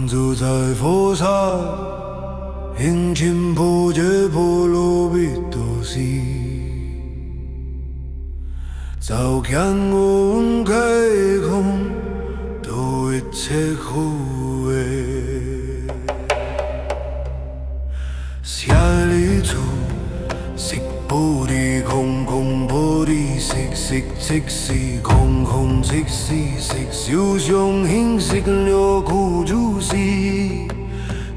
自在佛刹，迎亲破解波罗蜜多时，照见我开空，都一切苦味。下里处，色菩提空空菩提色色即是空空即是色，受想行识了苦诸事。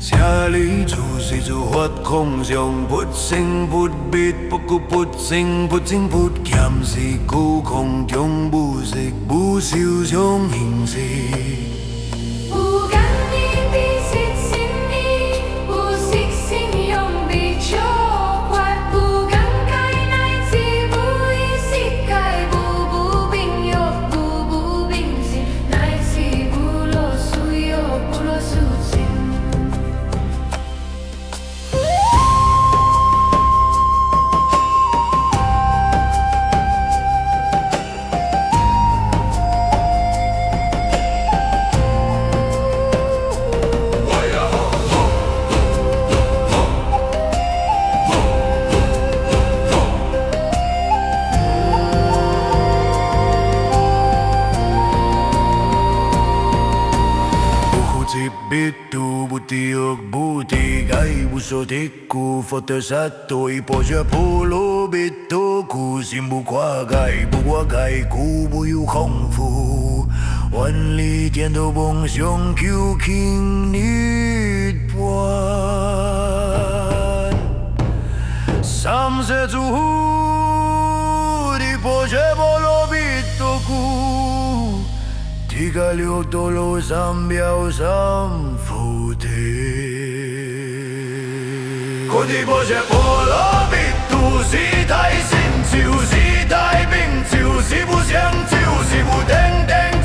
下里处是诸法空相，不生不灭，不垢不净，不净不减，是故空中不色不受想行识。说的古佛的萨埵依般若波罗蜜多故，心不跨开，不跨开，故不有空负。万里颠倒梦想，求经涅槃。三世诸佛的般若波罗蜜多故，地界六道楼三藐三菩提。我的般若波罗蜜多是太神，就是太平，就是不想，就是不等等。